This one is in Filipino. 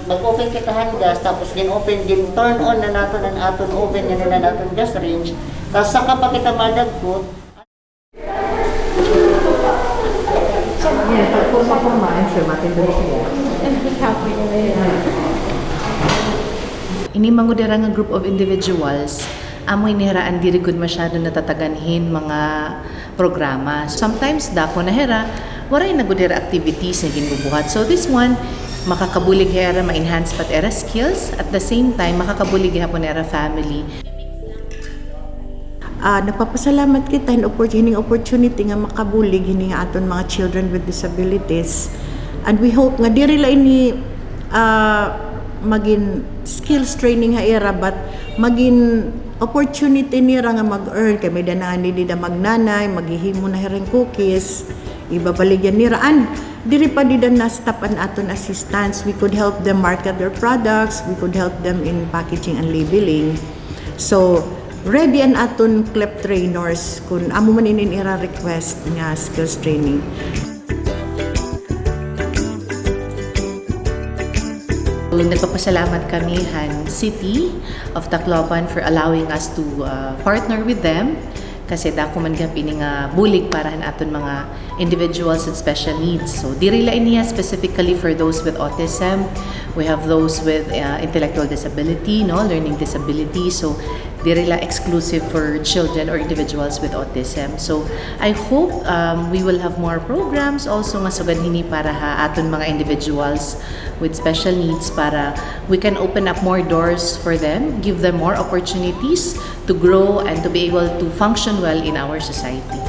mag-open kita hand gas, tapos gin-open, gin-turn on na nato ng aton oven nga na naton gas range, tapos saka pa kita madagkot. Pagpurma-purma, I'm sure matindog siya. Ini mangudera nga group of individuals, amoy nihiraan diri gud masyado natataganhin mga programa. Sometimes dako na hera, waray na gud hera activities nga ginbubuhat. So this one, makakabulig hera ma-enhance pat era skills, at the same time makakabulig hapon era family. Nagpapasalamat kita in opportunity nga makabulig hini nga aton mga children with disabilities, and we hope nga diri la ini magin skills training ha era, but magin opportunity nira nga mag-earn kay may danaan di da magnanay, maghihimo na hereng cookies, ibabaligyan nira, and diri pa di na stop an aton assistance. We could help them market their products, we could help them in packaging and labeling. So ready an aton CLEP trainers kung amo man inin ira request nga skills training. Nagpapasalamat kami Han City of Tacloban for allowing us to partner with them, kasi dako man gapin nga bulig para aton mga individuals with special needs. So diri la iniya specifically for those with autism. We have those with intellectual disability, no, learning disability. So diri la exclusive for children or individuals with autism. So I hope we will have more programs also nga sugadhini para aton mga individuals with special needs, para we can open up more doors for them, give them more opportunities to grow and to be able to function well in our society.